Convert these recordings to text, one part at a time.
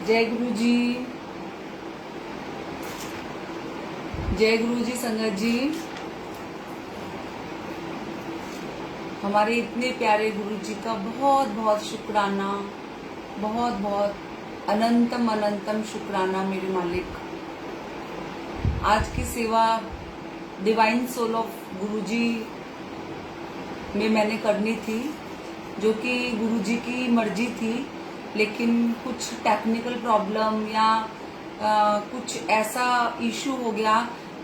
जय गुरु जी, जय गुरु जी। संगत जी, हमारे इतने प्यारे गुरु जी का बहुत बहुत शुक्राना, बहुत बहुत अनंतम अनंतम शुक्राना मेरे मालिक। आज की सेवा डिवाइन सोल ऑफ गुरु जी में मैंने करनी थी, जो कि गुरु जी की मर्जी थी, लेकिन कुछ टेक्निकल प्रॉब्लम या कुछ ऐसा इशू हो गया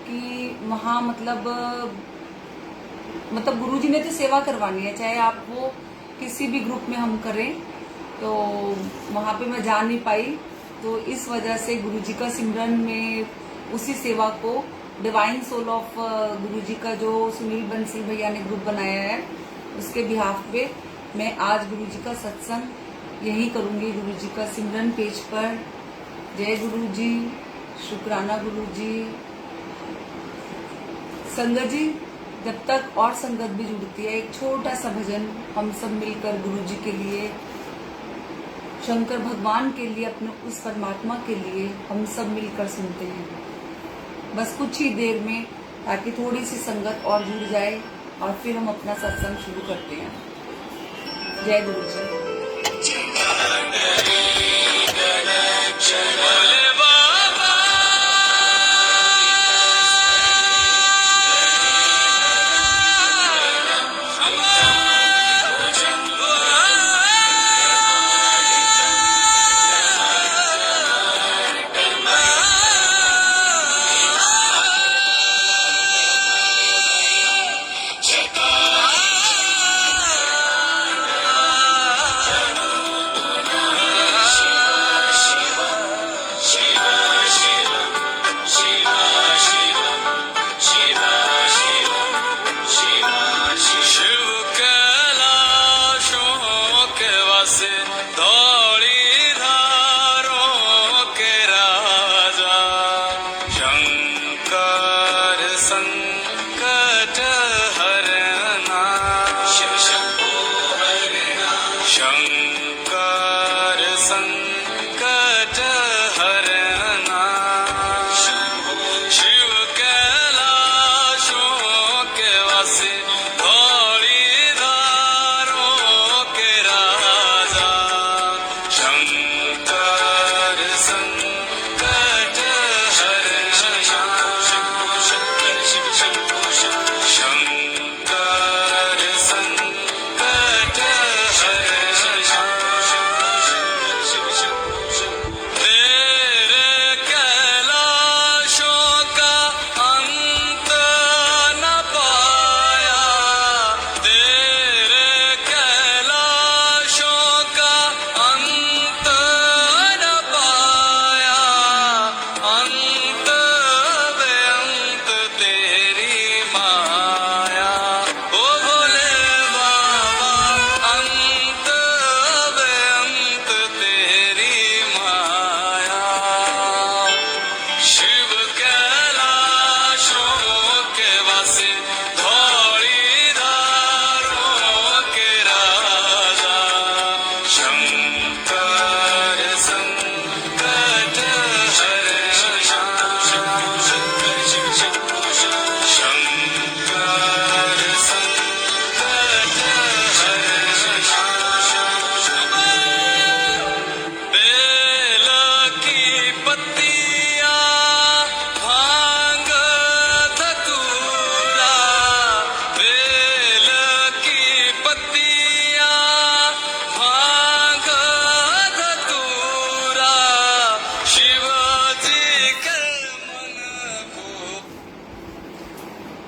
कि वहाँ मतलब गुरु जी ने तो सेवा करवानी है, चाहे आप वो किसी भी ग्रुप में हम करें, तो वहाँ पे मैं जा नहीं पाई। तो इस वजह से गुरु जी का सिमरन में उसी सेवा को डिवाइन सोल ऑफ गुरु जी का जो सुनील बंसल भैया ने ग्रुप बनाया है, उसके बिहाफ पे मैं आज गुरु जी का सत्संग यही करूंगी, गुरु जी का सिमरन पेज पर। जय गुरु जी, शुक्राना गुरु जी। संगत जी, जब तक और संगत भी जुड़ती है, एक छोटा सा भजन हम सब मिलकर गुरु जी के लिए, शंकर भगवान के लिए, अपने उस परमात्मा के लिए हम सब मिलकर सुनते हैं, बस कुछ ही देर में, ताकि थोड़ी सी संगत और जुड़ जाए और फिर हम अपना सत्संग शुरू करते हैं। जय गुरु जी।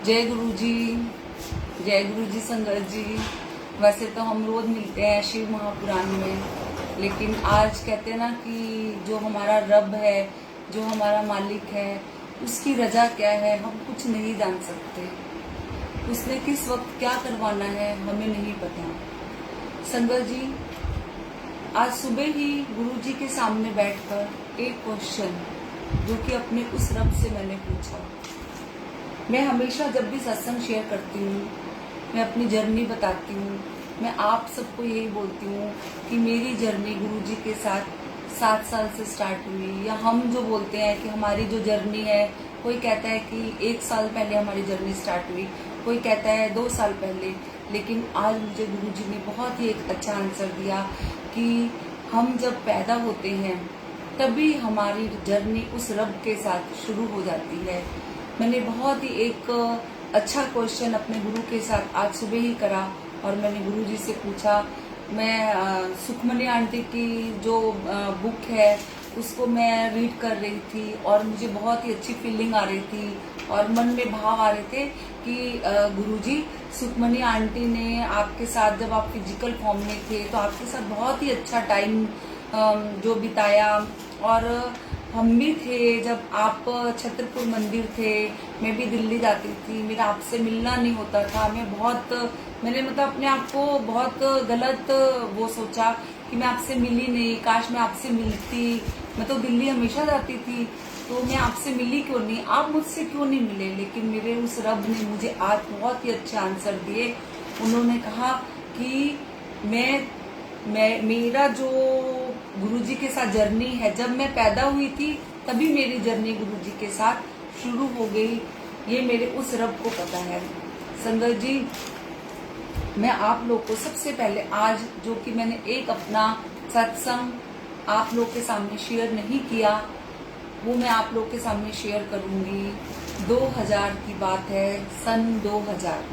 जय गुरु जी, जय गुरु जी। संगत जी, वैसे तो हम रोज मिलते हैं शिव महापुराण में, लेकिन आज कहते हैं ना कि जो हमारा रब है, जो हमारा मालिक है, उसकी रजा क्या है हम कुछ नहीं जान सकते। उसने किस वक्त क्या करवाना है हमें नहीं पता। संगत जी, आज सुबह ही गुरु जी के सामने बैठकर एक क्वेश्चन, जो कि अपने उस रब से मैंने पूछा। मैं हमेशा जब भी सत्संग शेयर करती हूँ, मैं अपनी जर्नी बताती हूँ, मैं आप सबको यही बोलती हूँ कि मेरी जर्नी गुरु जी के साथ 7 साल से स्टार्ट हुई, या हम जो बोलते हैं कि हमारी जो जर्नी है, कोई कहता है कि 1 साल पहले हमारी जर्नी स्टार्ट हुई, कोई कहता है 2 साल पहले। लेकिन आज मुझे गुरुजी ने बहुत ही एक अच्छा आंसर दिया कि हम जब पैदा होते हैं तभी हमारी जर्नी उस रब के साथ शुरू हो जाती है। मैंने बहुत ही एक अच्छा क्वेश्चन अपने गुरु के साथ आज सुबह ही करा और मैंने गुरुजी से पूछा। मैं सुखमनी आंटी की जो बुक है उसको मैं रीड कर रही थी और मुझे बहुत ही अच्छी फीलिंग आ रही थी और मन में भाव आ रहे थे कि गुरुजी, सुखमनी आंटी ने आपके साथ जब आप फिजिकल फॉर्म में थे तो आपके साथ बहुत ही अच्छा टाइम जो बिताया, और हम भी थे जब आप छतरपुर मंदिर थे, मैं भी दिल्ली जाती थी, मेरा आपसे मिलना नहीं होता था। मैंने मतलब अपने आप को बहुत गलत वो सोचा कि मैं आपसे मिली नहीं, काश मैं आपसे मिलती। मैं तो दिल्ली हमेशा जाती थी, तो मैं आपसे मिली क्यों नहीं, आप मुझसे क्यों नहीं मिले। लेकिन मेरे उस रब ने मुझे आज बहुत ही अच्छे आंसर दिए। उन्होंने कहा कि मेरा जो गुरुजी के साथ जर्नी है, जब मैं पैदा हुई थी तभी मेरी जर्नी गुरुजी के साथ शुरू हो गई। ये मेरे उस रब को पता है। संगत जी, मैं आप लोग को सबसे पहले आज जो कि मैंने एक अपना सत्संग आप लोग के सामने शेयर नहीं किया, वो मैं आप लोग के सामने शेयर करूंगी। 2000 की बात है, सन 2000,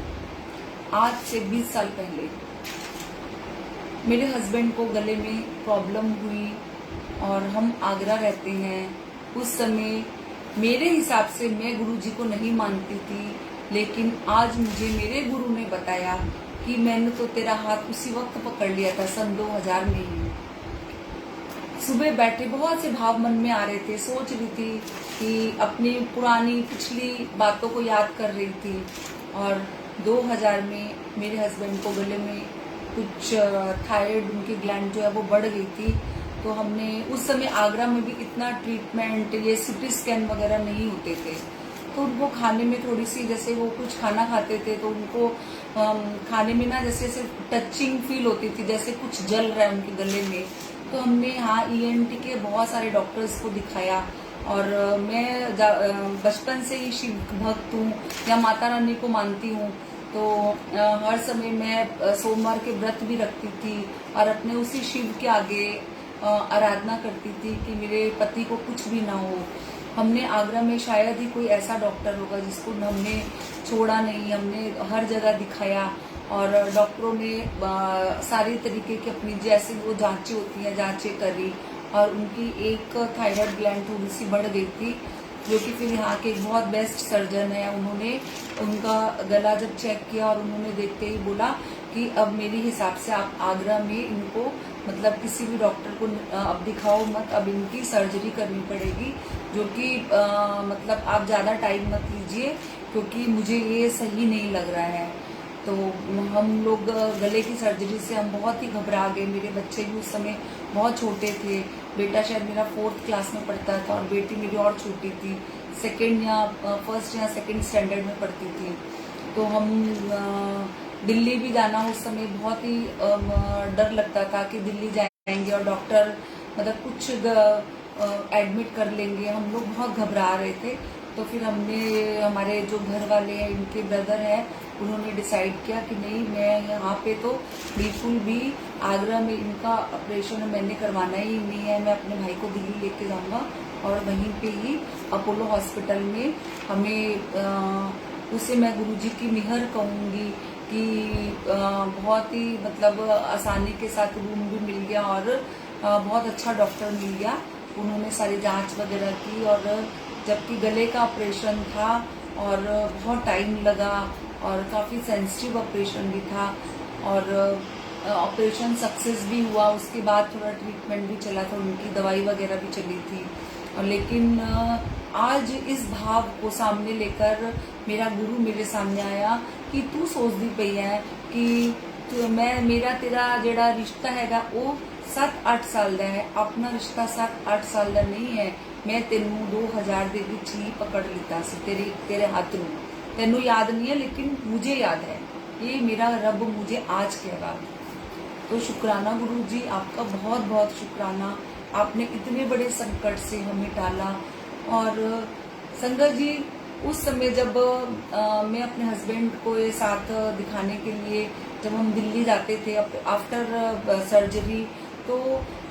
आज से 20 साल पहले मेरे हस्बैंड को गले में प्रॉब्लम हुई और हम आगरा रहते हैं। उस समय मेरे हिसाब से मैं गुरुजी को नहीं मानती थी, लेकिन आज मुझे मेरे गुरु ने बताया कि मैंने तो तेरा हाथ उसी वक्त पकड़ लिया था, सन 2000 में ही। सुबह बैठे बहुत से भाव मन में आ रहे थे, सोच रही थी कि अपनी पुरानी पिछली बातों को याद कर रही थी। और 2000 में मेरे हस्बैंड को गले में कुछ थायराइड, उनकी ग्लैंड जो है वो बढ़ गई थी। तो हमने उस समय आगरा में भी इतना ट्रीटमेंट, ये सिटी स्कैन वगैरह नहीं होते थे, तो उनको खाने में थोड़ी सी, जैसे वो कुछ खाना खाते थे तो उनको खाने में ना जैसे टचिंग फील होती थी, जैसे कुछ जल रहा है उनके गले में। तो हमने यहाँ ENT के बहुत सारे डॉक्टर्स को दिखाया। और मैं बचपन से ही शिव भक्त हूँ या माता रानी को मानती हूँ, तो हर समय मैं सोमवार के व्रत भी रखती थी और अपने उसी शिव के आगे आराधना करती थी कि मेरे पति को कुछ भी ना हो। हमने आगरा में शायद ही कोई ऐसा डॉक्टर होगा जिसको हमने छोड़ा नहीं, हमने हर जगह दिखाया और डॉक्टरों ने सारी तरीके की अपनी जैसे वो जांचें होती हैं जांचें करी और उनकी एक थायराइड ग्लैंड थोड़ी सी बढ़ गई थी, जो कि फिर यहाँ के एक बहुत बेस्ट सर्जन है, उन्होंने उनका गला जब चेक किया और उन्होंने देखते ही बोला कि अब मेरे हिसाब से आप आगरा में इनको मतलब किसी भी डॉक्टर को अब दिखाओ मत, अब इनकी सर्जरी करनी पड़ेगी, जो कि मतलब आप ज़्यादा टाइम मत लीजिए क्योंकि मुझे ये सही नहीं लग रहा है। तो हम लोग गले की सर्जरी से हम बहुत ही घबरा गए। मेरे बच्चे भी उस समय बहुत छोटे थे, बेटा शायद मेरा 4th क्लास में पढ़ता था और बेटी मेरी और छोटी थी, 2nd या 1st या 2nd स्टैंडर्ड में पढ़ती थी। तो हम दिल्ली भी जाना उस समय बहुत ही डर लगता था कि दिल्ली जाएंगे और डॉक्टर मतलब कुछ एडमिट कर लेंगे, हम लोग बहुत घबरा रहे थे। तो फिर हमने, हमारे जो घर वाले हैं, इनके ब्रदर हैं, उन्होंने डिसाइड किया कि नहीं, मैं यहाँ पे तो बिल्कुल भी आगरा में इनका ऑपरेशन मैंने करवाना ही नहीं है, मैं अपने भाई को दिल्ली लेके जाऊँगा और वहीं पे ही अपोलो हॉस्पिटल में हमें उसे मैं गुरुजी की मिहर कहूँगी कि बहुत ही मतलब आसानी के साथ रूम भी मिल गया और बहुत अच्छा डॉक्टर मिल गया। उन्होंने सारी जांच वगैरह की और जबकि गले का ऑपरेशन था और बहुत टाइम लगा और काफ़ी सेंसिटिव ऑपरेशन भी था और ऑपरेशन सक्सेस भी हुआ। उसके बाद थोड़ा ट्रीटमेंट भी चला था, उनकी दवाई वगैरह भी चली थी। और लेकिन आज इस भाव को सामने लेकर मेरा गुरु मेरे सामने आया कि तू सोचती पई है कि मेरा तेरा जेड़ा रिश्ता हैगा वो 7-8 साल का है, अपना रिश्ता 7-8 साल का नहीं है। मैं तेनू 2000 ਦੇ ਵਿੱਚ ਹੀ पकड़ लिता सी तेरे हाथ में, तेनू याद नहीं है लेकिन मुझे याद है, ये मेरा रब मुझे आज कह रहा। तो शुक्राना गुरु जी, आपका बहुत बहुत शुक्राना आपने इतने बड़े संकट से हमें टाला। और संगत जी, उस समय जब मैं अपने हस्बैंड को ये साथ दिखाने के लिए जब हम दिल्ली जाते थे आफ्टर सर्जरी, तो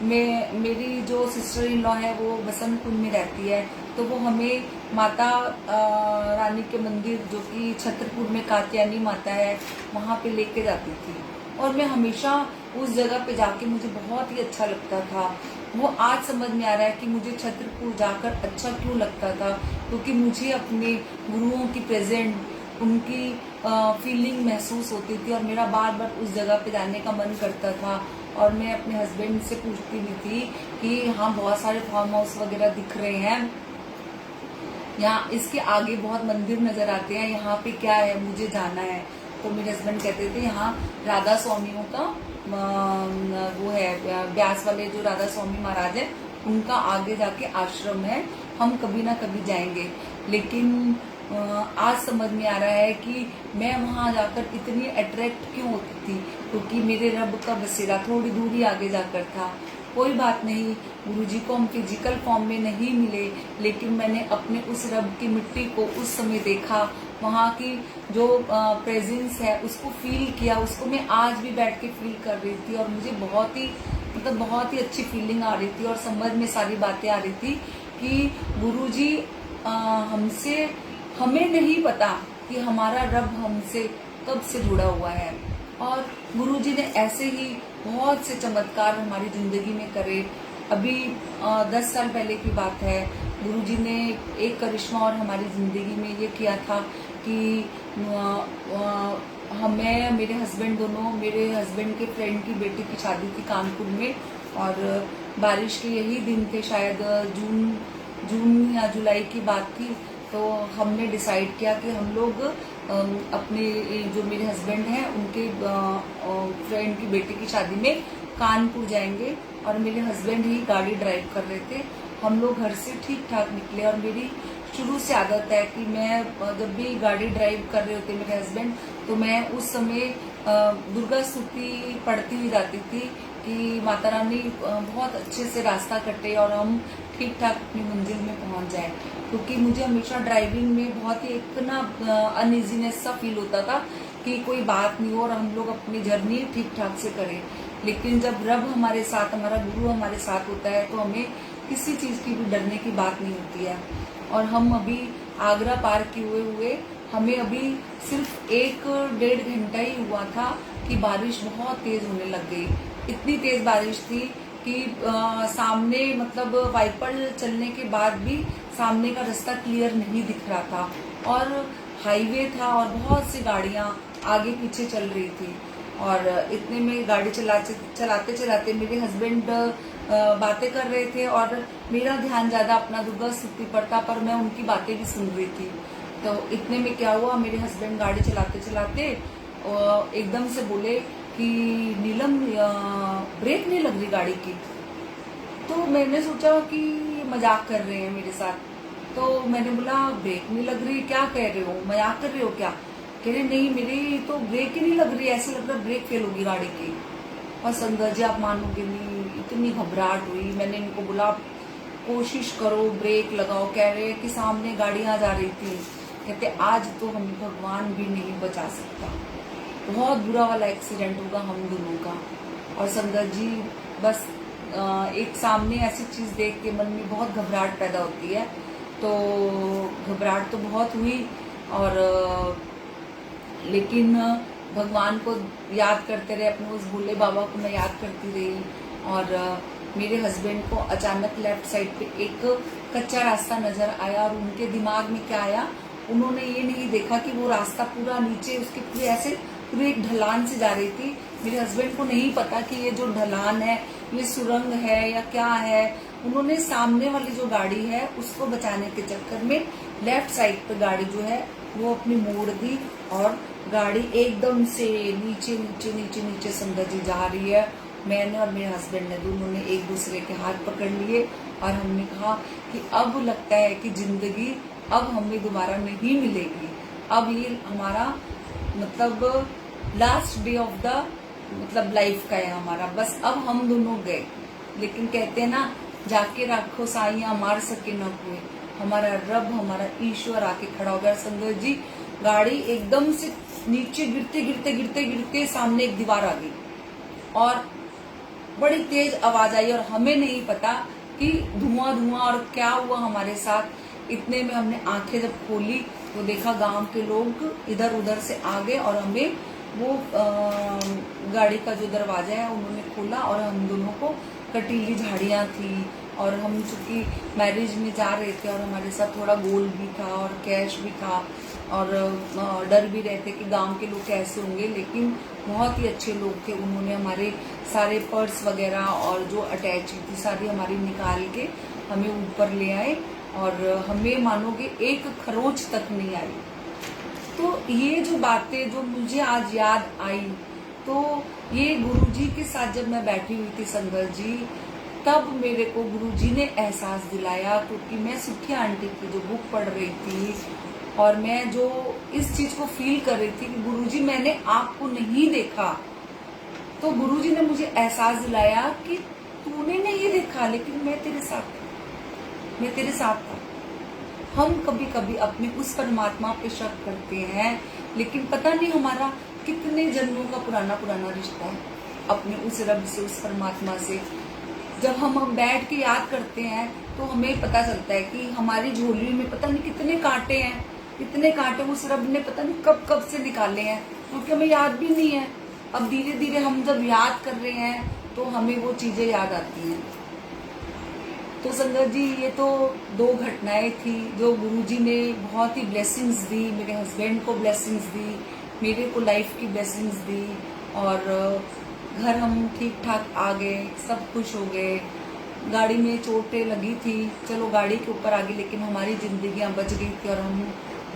मेरी जो सिस्टर इन लॉ है वो बसंत कुंज में रहती है, तो वो हमें माता रानी के मंदिर जो कि छतरपुर में कात्यायनी माता है वहाँ पे लेके जाती थी। और मैं हमेशा उस जगह पे जाके मुझे बहुत ही अच्छा लगता था। वो आज समझ में आ रहा है कि मुझे छतरपुर जाकर अच्छा क्यों लगता था, क्योंकि मुझे अपने गुरुओं की प्रेजेंट, उनकी फीलिंग महसूस होती थी और मेरा बार बार उस जगह पे जाने का मन करता था। और मैं अपने हस्बैंड से पूछती भी थी कि यहाँ बहुत सारे फार्म हाउस वगैरह दिख रहे हैं, यहाँ इसके आगे बहुत मंदिर नजर आते हैं, यहाँ पे क्या है, मुझे जाना है। तो मेरे हस्बैंड कहते थे यहाँ राधा स्वामियों का वो है, ब्यास वाले जो राधा स्वामी महाराज है उनका आगे जाके आश्रम है, हम कभी ना कभी जाएंगे। लेकिन आज समझ में आ रहा है कि मैं वहां जाकर इतनी अट्रैक्ट क्यों होती थी, क्योंकि मेरे रब का बसेरा थोड़ी दूरी आगे जाकर था। कोई बात नहीं, गुरुजी को हम फिजिकल फॉर्म में नहीं मिले, लेकिन मैंने अपने उस रब की मिट्टी को उस समय देखा, वहाँ की जो प्रेजेंस है उसको फील किया, उसको मैं आज भी बैठ के फील कर रही थी। और मुझे बहुत ही अच्छी फीलिंग आ रही थी और समझ में सारी बातें आ रही थी कि गुरुजी हमें नहीं पता कि हमारा रब हमसे कब से जुड़ा हुआ है। और गुरुजी ने ऐसे ही बहुत से चमत्कार हमारी जिंदगी में करे। अभी 10 साल पहले की बात है, गुरुजी ने एक करिश्मा और हमारी जिंदगी में ये किया था कि हमें, मेरे हस्बैंड दोनों, मेरे हस्बैंड के फ्रेंड की बेटी की शादी थी कानपुर में, और बारिश के यही दिन थे, शायद जून या जुलाई की बात थी। तो हमने डिसाइड किया कि हम लोग अपने जो मेरे हस्बैंड हैं उनके फ्रेंड की बेटी की शादी में कानपुर जाएंगे। और मेरे हस्बैंड ही गाड़ी ड्राइव कर रहे थे। हम लोग घर से ठीक ठाक निकले। और मेरी शुरू से आदत है कि मैं जब भी गाड़ी ड्राइव कर रहे होते मेरे हस्बैंड, तो मैं उस समय दुर्गा स्तुति पढ़ती हुई जाती थी कि माता रानी बहुत अच्छे से रास्ता कटे और हम ठीक ठाक अपनी मंजिल में पहुंच जाए। क्योंकि मुझे हमेशा ड्राइविंग में बहुत ही एक ना अनइजीनेस सा फील होता था कि कोई बात नहीं हो और हम लोग अपनी जर्नी ठीक ठाक से करें। लेकिन जब रब हमारे साथ, हमारा गुरु हमारे साथ होता है, तो हमें किसी चीज की भी डरने की बात नहीं होती है। और हम अभी आगरा पार किए हुए हमें अभी सिर्फ 1-1.5 घंटा ही हुआ था कि बारिश बहुत तेज होने लग गई। इतनी तेज बारिश थी कि सामने मतलब वाइपर चलने के बाद भी सामने का रास्ता क्लियर नहीं दिख रहा था, और हाईवे था और बहुत सी गाड़ियां आगे पीछे चल रही थी। और इतने में गाड़ी चलाते चलाते मेरे हस्बैंड बातें कर रहे थे और मेरा ध्यान ज्यादा अपना दुर्गा स्तुति पर था, पर मैं उनकी बातें भी सुन रही थी। तो इतने में क्या हुआ, मेरे हस्बैंड गाड़ी चलाते चलाते एकदम से बोले कि नीलम ब्रेक नहीं लग रही गाड़ी की। तो मैंने सोचा कि मजाक कर रहे हैं मेरे साथ। तो मैंने बोला ब्रेक नहीं लग रही, क्या कह रहे हो, मजाक कर रहे हो क्या? कह रहे नहीं, मेरी तो ब्रेक ही नहीं लग रही, ऐसे लग रहा ब्रेक फेल होगी गाड़ी की। और संगत जी आप मानोगे नहीं, इतनी घबराहट हुई। मैंने इनको बोला कोशिश करो ब्रेक लगाओ। कह रहे कि सामने गाड़ियां जा रही थी। कहते आज तो हम भगवान भी नहीं बचा सकता, बहुत बुरा वाला एक्सीडेंट होगा हम दोनों का। और संगत जी बस एक सामने ऐसी चीज देख के मन में बहुत घबराहट पैदा होती है। तो घबराहट तो बहुत हुई, और लेकिन भगवान को याद करते रहे, अपने उस भोले बाबा को मैं याद करती रही। और मेरे हस्बैंड को अचानक लेफ्ट साइड पे एक कच्चा रास्ता नजर आया, और उनके दिमाग में क्या आया, उन्होंने ये नहीं देखा कि वो रास्ता पूरा नीचे उसके पूरे ऐसे पूरे एक ढलान से जा रही थी। मेरे हस्बैंड को नहीं पता कि ये जो ढलान है ये सुरंग है या क्या है। उन्होंने सामने वाली जो गाड़ी है उसको बचाने के चक्कर में लेफ्ट साइड पे गाड़ी जो है वो अपनी मोड़ दी, और गाड़ी एकदम से नीचे नीचे नीचे नीचे संगत जी जा रही है। मैंने और मेरे हस्बैंड ने दोनों ने एक दूसरे के हाथ पकड़ लिए और हमने कहा कि अब लगता है कि जिंदगी अब हमें दोबारा नहीं मिलेगी, अब ये हमारा मतलब लास्ट डे ऑफ द मतलब लाइफ का है हमारा, बस अब हम दोनों गए। लेकिन कहते हैं ना जाके राखो साइयां मार सके न कोई, हमारा रब हमारा ईश्वर आके खड़ा हो गया। संगत जी गाड़ी एकदम से नीचे गिरते गिरते गिरते गिरते सामने एक दीवार आ गई और बड़ी तेज आवाज आई और हमें नहीं पता कि धुआं धुआं और क्या हुआ हमारे साथ। इतने में हमने आंखें जब खोली तो देखा गांव के लोग इधर उधर से आ गए और हमें वो गाड़ी का जो दरवाजा है उन्होंने खोला और हम दोनों को कटीली झाड़ियां थी और हम चूंकि मैरिज में जा रहे थे और हमारे साथ थोड़ा गोल्ड भी था और कैश भी था और डर भी रहते कि गांव के लोग कैसे होंगे, लेकिन बहुत ही अच्छे लोग थे। उन्होंने हमारे सारे पर्स वगैरह और जो अटैच थी सारी हमारी निकाल के हमें ऊपर ले आए और हमें मानोगे एक खरोच तक नहीं आई। तो ये जो बातें जो मुझे आज याद आई, तो ये गुरुजी के साथ जब मैं बैठी हुई थी संगत जी, तब मेरे को गुरुजी ने एहसास दिलाया, क्योंकि मैं सुखिया आंटी की जो बुक पढ़ रही थी और मैं जो इस चीज को फील कर रही थी कि गुरुजी मैंने आपको नहीं देखा, तो गुरुजी ने मुझे एहसास दिलाया कि तूने नहीं देखा लेकिन मैं तेरे साथ था, मैं तेरे साथ था। हम कभी कभी अपने उस परमात्मा पे शक करते हैं, लेकिन पता नहीं हमारा कितने जन्मों का पुराना पुराना रिश्ता है अपने उस रब से, उस परमात्मा से। जब हम बैठ के याद करते हैं तो हमें पता चलता है कि हमारी झोली में पता नहीं कितने कांटे हैं, इतने कांटे उस रब ने पता नहीं कब कब से निकाले हैं, क्योंकि हमें याद भी नहीं है। अब धीरे धीरे हम जब याद कर रहे हैं तो हमें वो चीजें याद आती हैं। तो संगत जी ये तो 2 घटनाएं थी जो गुरुजी ने बहुत ही ब्लेसिंग्स दी, मेरे हस्बैंड को ब्लेसिंग्स दी, मेरे को लाइफ की ब्लेसिंग्स दी और घर हम ठीक ठाक आ गए, सब खुश हो गए। गाड़ी में चोटें लगी थी, चलो गाड़ी के ऊपर आ गई, लेकिन हमारी जिंदगियां बच गई थी और हम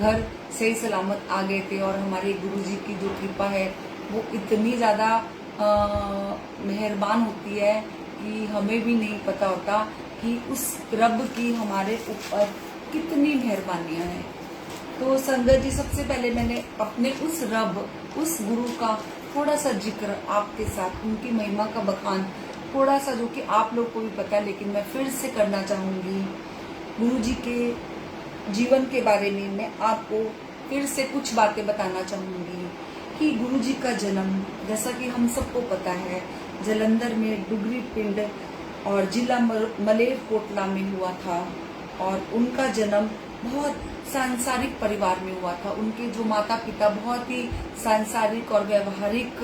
घर सही सलामत आ गए थे। और हमारे गुरुजी की जो कृपा है वो इतनी ज़्यादा मेहरबान होती है कि हमें भी नहीं पता होता कि उस रब की हमारे ऊपर कितनी मेहरबानियां हैं। तो संगत जी सबसे पहले मैंने अपने उस रब, उस गुरु का थोड़ा सा जिक्र आपके साथ, उनकी महिमा का बखान थोड़ा सा, जो कि आप लोग को भी पता है, लेकिन मैं फिर से करना चाहूंगी। गुरु जी के जीवन के बारे में मैं आपको फिर से कुछ बातें बताना चाहूंगी कि गुरु जी का जन्म, जैसा कि हम सबको पता है, जालंधर में डुगरी पिंड और जिला मलेरकोटला में हुआ था और उनका जन्म बहुत सांसारिक परिवार में हुआ था। उनके जो माता पिता बहुत ही सांसारिक और व्यवहारिक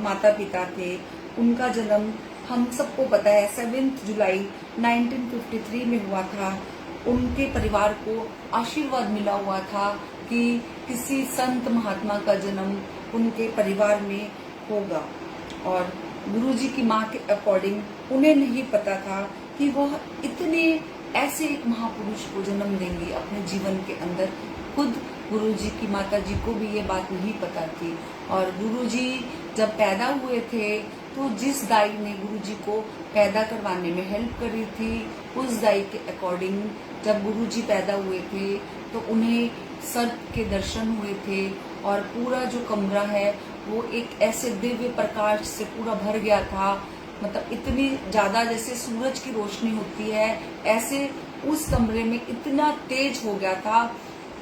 माता पिता थे। उनका जन्म हम सबको पता है 7 जुलाई 1953 में हुआ था। उनके परिवार को आशीर्वाद मिला हुआ था कि किसी संत महात्मा का जन्म उनके परिवार में होगा और गुरुजी की माँ के अकॉर्डिंग उन्हें नहीं पता था कि वह इतने ऐसे एक महापुरुष को जन्म देंगे अपने जीवन के अंदर। खुद गुरुजी की माता जी को भी ये बात नहीं पता थी। और गुरुजी जब पैदा हुए थे तो जिस दाई ने गुरुजी को पैदा करवाने में हेल्प करी थी, उस दाई के अकॉर्डिंग जब गुरुजी पैदा हुए थे तो उन्हें सर्प के दर्शन हुए थे और पूरा जो कमरा है वो एक ऐसे दिव्य प्रकाश से पूरा भर गया था। मतलब इतनी ज्यादा जैसे सूरज की रोशनी होती है, ऐसे उस कमरे में इतना तेज हो गया था।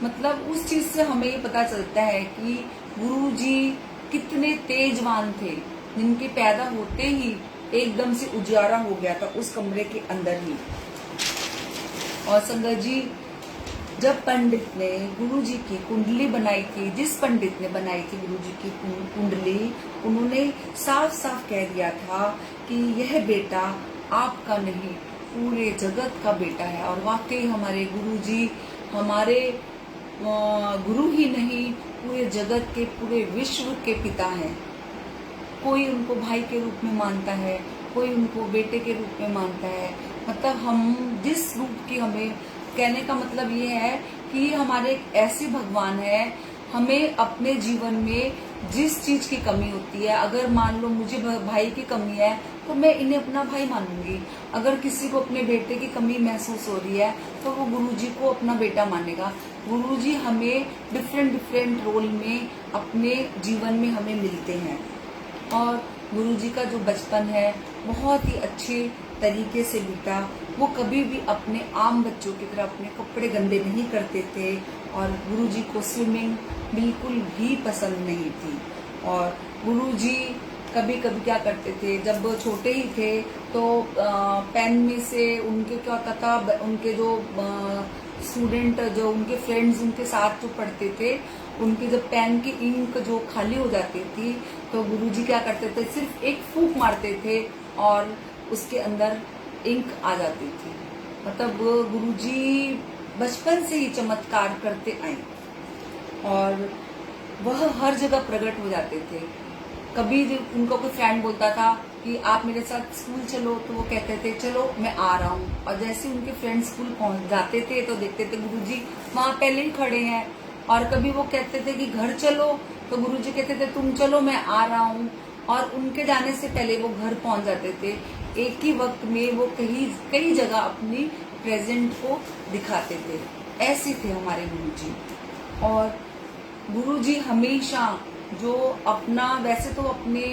मतलब उस चीज से हमें ये पता चलता है कि गुरुजी कितने तेजवान थे, जिनके पैदा होते ही एकदम से उजाला हो गया था उस कमरे के अंदर ही। और संगत जी जब पंडित ने गुरुजी की कुंडली बनाई थी, जिस पंडित ने बनाई थी गुरुजी की कुंडली, उन्होंने साफ साफ कह दिया था कि यह बेटा आपका नहीं पूरे जगत का बेटा है। और वाकई हमारे गुरुजी हमारे गुरु ही नहीं, पूरे जगत के, पूरे विश्व के पिता हैं। कोई उनको भाई के रूप में मानता है, कोई उनको बेटे के रूप में मानता है। मतलब हम जिस रूप की, हमें कहने का मतलब ये है कि हमारे एक ऐसे भगवान है, हमें अपने जीवन में जिस चीज की कमी होती है, अगर मान लो मुझे भाई की कमी है तो मैं इन्हें अपना भाई मानूंगी। अगर किसी को अपने बेटे की कमी महसूस हो रही है तो वो गुरुजी को अपना बेटा मानेगा। गुरुजी हमें डिफरेंट डिफरेंट रोल में अपने जीवन में हमें मिलते हैं। और गुरुजी का जो बचपन है बहुत ही अच्छे तरीके से बीता। वो कभी भी अपने आम बच्चों की तरह अपने कपड़े गंदे नहीं करते थे और गुरुजी को स्विमिंग बिल्कुल भी पसंद नहीं थी। और गुरुजी कभी कभी क्या करते थे, जब वो छोटे ही थे तो पेन में से उनके क्या होता था, उनके जो स्टूडेंट जो उनके फ्रेंड्स उनके साथ जो पढ़ते थे, उनकी जब पेन की इंक जो खाली हो जाती थी तो गुरुजी क्या करते थे, सिर्फ एक फूंक मारते थे और उसके अंदर इंक आ जाती थी। मतलब गुरुजी बचपन से ही चमत्कार करते आए और वह हर जगह प्रकट हो जाते थे। कभी उनको कोई फ्रेंड बोलता था कि आप मेरे साथ स्कूल चलो, तो वो कहते थे चलो मैं आ रहा हूँ। और जैसे उनके फ्रेंड स्कूल पहुंच जाते थे तो देखते थे गुरुजी वहां पहले ही खड़े हैं। और कभी वो कहते थे कि घर चलो, तो गुरुजी कहते थे तुम चलो मैं आ रहा हूँ। और उनके जाने से पहले वो घर पहुंच जाते थे। एक ही वक्त में वो कई जगह अपनी प्रेजेंट को दिखाते थे। ऐसे थे हमारे गुरुजी। और गुरुजी हमेशा जो अपना, वैसे तो अपने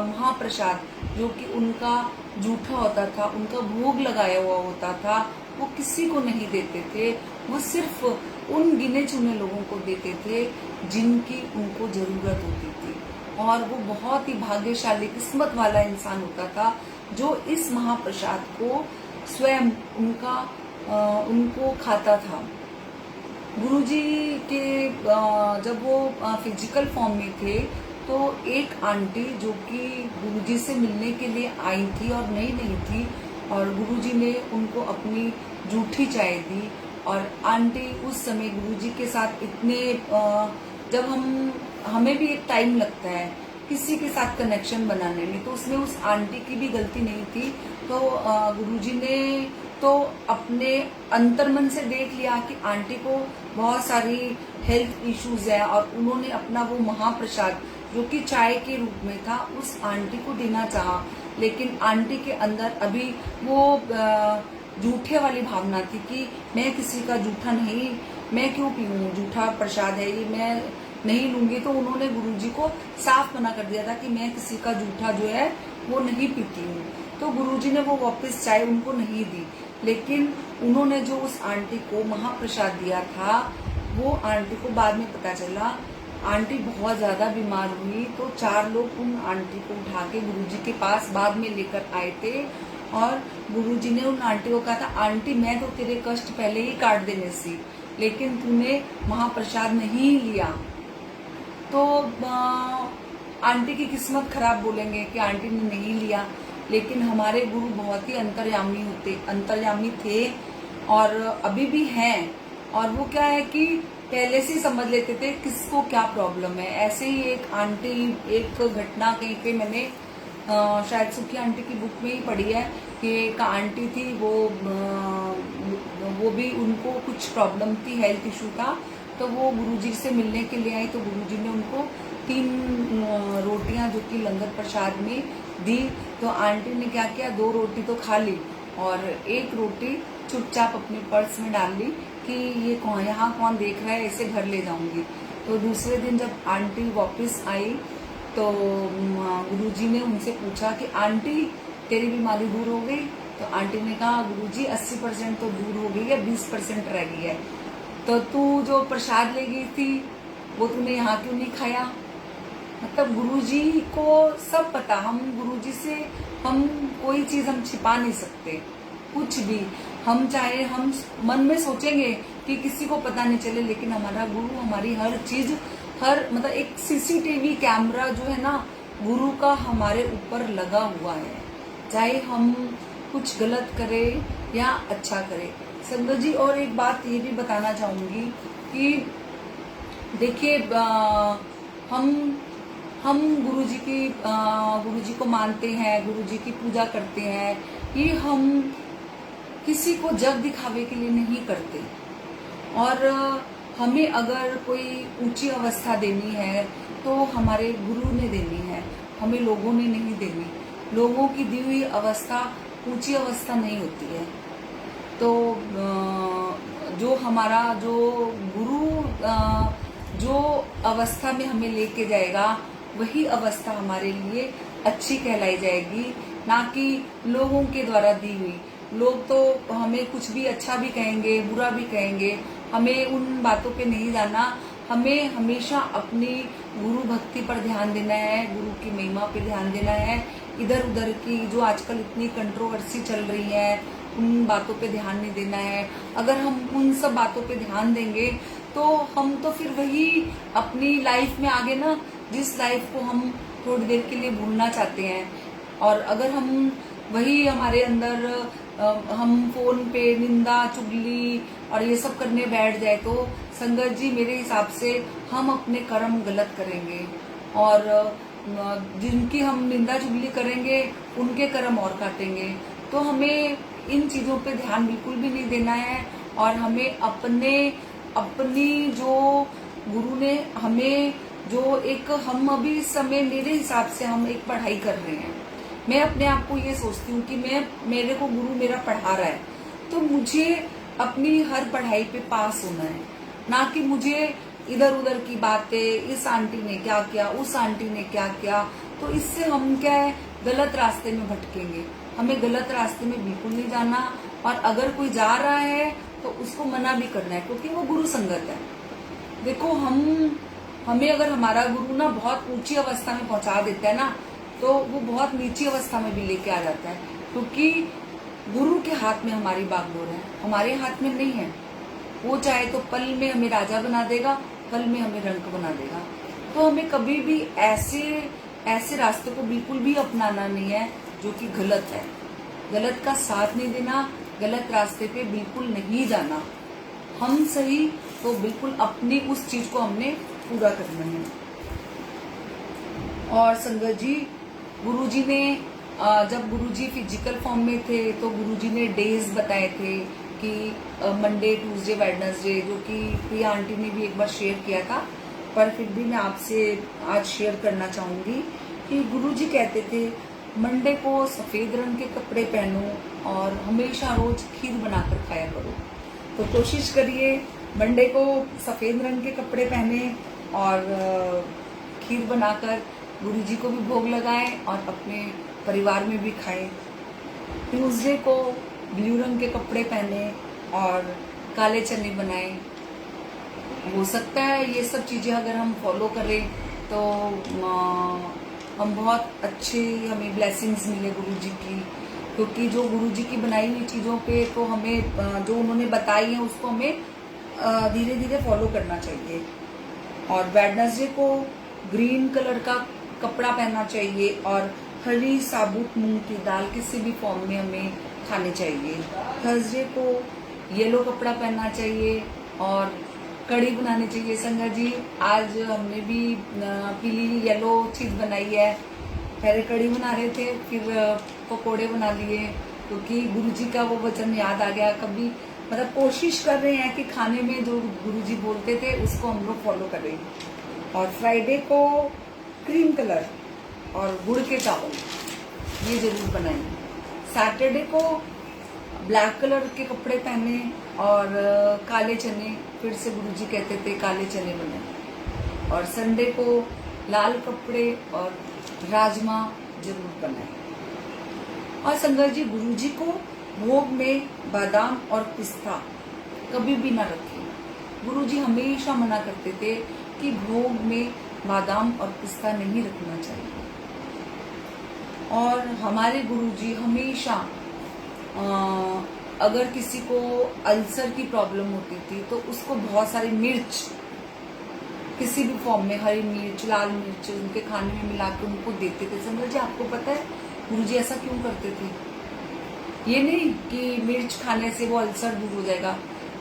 महाप्रसाद जो कि उनका जूठा होता था, उनका भोग लगाया हुआ होता था, वो किसी को नहीं देते थे। वो सिर्फ उन गिने चुने लोगों को देते थे जिनकी उनको जरूरत होती थी। और वो बहुत ही भाग्यशाली किस्मत वाला इंसान होता था जो इस महाप्रसाद को स्वयं उनको खाता था। गुरुजी के जब वो फिजिकल फॉर्म में थे तो एक आंटी जो कि गुरुजी से मिलने के लिए आई थी और नई थी, और गुरुजी ने उनको अपनी जूठी चाय दी। और आंटी उस समय गुरुजी के साथ इतने जब हमें भी एक टाइम लगता है किसी के साथ कनेक्शन बनाने में, तो उसमें उस आंटी की भी गलती नहीं थी। तो गुरुजी ने तो अपने अंतर्मन से देख लिया कि आंटी को बहुत सारी हेल्थ इश्यूज है, और उन्होंने अपना वो महाप्रसाद जो कि चाय के रूप में था उस आंटी को देना चाहा। लेकिन आंटी के अंदर अभी वो जूठे वाली भावना थी कि मैं किसी का जूठा नहीं, मैं क्यों पीऊं, जूठा प्रसाद है ये, मैं नहीं लूंगी। तो उन्होंने गुरुजी को साफ मना कर दिया था कि मैं किसी का जूठा जो है वो नहीं पीती हूँ। तो गुरुजी ने वो वापस चाय उनको नहीं दी। लेकिन उन्होंने जो उस आंटी को महाप्रसाद दिया था, वो आंटी को बाद में पता चला, आंटी बहुत ज्यादा बीमार हुई। तो 4 लोग उन आंटी को उठा के गुरुजी के पास बाद में लेकर आए थे। और गुरुजी ने उन आंटी को कहा था, आंटी मैं तो तेरे कष्ट पहले ही काट देने सी, लेकिन तूने महाप्रसाद नहीं लिया। तो आंटी की किस्मत खराब बोलेंगे कि आंटी ने नहीं लिया। लेकिन हमारे गुरु बहुत ही अंतर्यामी थे और अभी भी हैं। और वो क्या है कि पहले से समझ लेते थे किसको क्या प्रॉब्लम है। ऐसे ही एक आंटी, एक घटना कहीं पे मैंने शायद सुखी आंटी की बुक में ही पढ़ी है कि एक आंटी थी, वो भी उनको कुछ प्रॉब्लम थी, हेल्थ इशू था। तो वो गुरुजी से मिलने के लिए आई, तो गुरुजी ने उनको 3 रोटियां जो कि लंगर प्रसाद में दी। तो आंटी ने क्या किया, 2 रोटी तो खा ली और 1 रोटी चुपचाप अपने पर्स में डाल ली कि ये यहाँ कौन देख रहा है, इसे घर ले जाऊंगी। तो दूसरे दिन जब आंटी वापस आई तो गुरुजी ने उनसे पूछा कि आंटी तेरी बीमारी दूर हो गई? तो आंटी ने कहा गुरुजी 80% तो दूर हो गई है, 20% रह गई है। तो तू जो प्रसाद ले गई थी वो तूने यहाँ क्यों नहीं खाया? मतलब गुरुजी को सब पता। हम गुरुजी से हम कोई चीज हम छिपा नहीं सकते, कुछ भी। हम चाहे हम मन में सोचेंगे कि किसी को पता नहीं चले, लेकिन हमारा गुरु हमारी हर चीज, मतलब एक सीसीटीवी कैमरा जो है ना गुरु का हमारे ऊपर लगा हुआ है, चाहे हम कुछ गलत करें या अच्छा करें। संगत जी, और एक बात ये भी बताना चाहूंगी कि देखिए हम गुरुजी को मानते हैं, गुरुजी की पूजा करते हैं। ये हम किसी को जग दिखावे के लिए नहीं करते। और हमें अगर कोई ऊंची अवस्था देनी है तो हमारे गुरु ने देनी है, हमें लोगों ने नहीं देनी। लोगों की दी हुई अवस्था ऊंची अवस्था नहीं होती है। तो जो हमारा जो गुरु जो अवस्था में हमें लेके जाएगा वही अवस्था हमारे लिए अच्छी कहलाई जाएगी, ना कि लोगों के द्वारा दी हुई। लोग तो हमें कुछ भी अच्छा भी कहेंगे, बुरा भी कहेंगे, हमें उन बातों पे नहीं जाना। हमें हमेशा अपनी गुरु भक्ति पर ध्यान देना है, गुरु की महिमा पे ध्यान देना है। इधर उधर की जो आजकल इतनी कंट्रोवर्सी चल रही है, उन बातों पे ध्यान नहीं देना है। अगर हम उन सब बातों पे ध्यान देंगे तो हम तो फिर वही अपनी लाइफ में आगे ना, जिस लाइफ को हम थोड़ी देर के लिए भूलना चाहते हैं, और अगर हम वही हमारे अंदर हम फोन पे निंदा चुगली और ये सब करने बैठ जाए तो संगत जी मेरे हिसाब से हम अपने कर्म गलत करेंगे, और जिनकी हम निंदा चुगली करेंगे उनके कर्म और काटेंगे। तो हमें इन चीजों पे ध्यान बिल्कुल भी नहीं देना है, और हमें अपनी जो गुरु ने हमें जो एक, हम अभी इस समय मेरे हिसाब से हम एक पढ़ाई कर रहे हैं। मैं अपने आप को ये सोचती हूँ कि मेरे को गुरु मेरा पढ़ा रहा है, तो मुझे अपनी हर पढ़ाई पे पास होना है, ना कि मुझे इधर उधर की बातें, इस आंटी ने क्या किया, उस आंटी ने क्या किया, तो इससे हम क्या है, गलत रास्ते में भटकेंगे। हमें गलत रास्ते में बिल्कुल नहीं जाना, और अगर कोई जा रहा है तो उसको मना भी करना है, क्योंकि वो गुरु संगत है। देखो हमें अगर हमारा गुरु ना बहुत ऊंची अवस्था में पहुंचा देता है ना, तो वो बहुत नीची अवस्था में भी लेके आ जाता है, क्योंकि गुरु के हाथ में हमारी बागडोर है, हमारे हाथ में नहीं है। वो चाहे तो पल में हमें राजा बना देगा, पल में हमें रंक बना देगा। तो हमें कभी भी ऐसे रास्ते को बिल्कुल भी अपनाना नहीं है जो कि गलत है। गलत का साथ नहीं देना, गलत रास्ते पे बिल्कुल नहीं जाना। हम सही तो बिल्कुल अपनी उस चीज को हमने पूरा करना है। और संगत जी, गुरुजी ने जब गुरुजी फिजिकल फॉर्म में थे तो गुरुजी ने डेज बताए थे कि मंडे, ट्यूसडे, वेडनेसडे, जो कि प्रिया आंटी ने भी एक बार शेयर किया था, पर फिर भी मैं आपसे आज शेयर करना चाहूंगी कि गुरुजी कहते थे मंडे को सफेद रंग के कपड़े पहनो और हमेशा रोज खीर बनाकर खाया करो। तो कोशिश करिए मंडे को सफेद रंग के कपड़े पहने और खीर बनाकर गुरुजी को भी भोग लगाएं और अपने परिवार में भी खाएं। ट्यूसडे को ब्लू रंग के कपड़े पहने और काले चने बनाएं। हो सकता है ये सब चीजें अगर हम फॉलो करें तो हम बहुत अच्छे, हमें ब्लेसिंग्स मिले गुरुजी की, क्योंकि जो गुरुजी की बनाई हुई चीजों पे तो हमें जो उन्होंने बताई है उसको हमें धीरे धीरे फॉलो करना चाहिए। और वेडनेसडे को ग्रीन कलर का कपड़ा पहनना चाहिए और हरी साबुत मूंग की दाल किसी भी फॉर्म में हमें खाने चाहिए। थर्सडे को येलो कपड़ा पहनना चाहिए और कढ़ी बनानी चाहिए। संगत जी, आज हमने भी पीली येलो चीज बनाई है। पहले कढ़ी बना रहे थे, फिर पकोड़े बना लिए, क्योंकि गुरुजी का वो वचन याद आ गया। कभी मतलब कोशिश कर रहे हैं कि खाने में जो गुरुजी बोलते थे उसको हम लोग फॉलो करें। और फ्राइडे को क्रीम कलर और गुड़ के चावल ये जरूर बनाएं। सैटरडे को ब्लैक कलर के कपड़े पहने और काले चने, फिर से गुरुजी कहते थे काले चने बनाए। और संडे को लाल कपड़े और राजमा जरूर बनाए। और संगत जी, गुरुजी को भोग में बादाम और पिस्ता कभी भी ना रखें। गुरुजी हमेशा मना करते थे कि भोग में बादाम और पिस्ता नहीं रखना चाहिए। और हमारे गुरुजी हमेशा अगर किसी को अल्सर की प्रॉब्लम होती थी तो उसको बहुत सारी मिर्च किसी भी फॉर्म में, हरी मिर्च, लाल मिर्च उनके खाने में मिला के उनको देते थे। समझ जी, आपको पता है गुरुजी ऐसा क्यों करते थे? ये नहीं कि मिर्च खाने से वो अल्सर दूर हो जाएगा।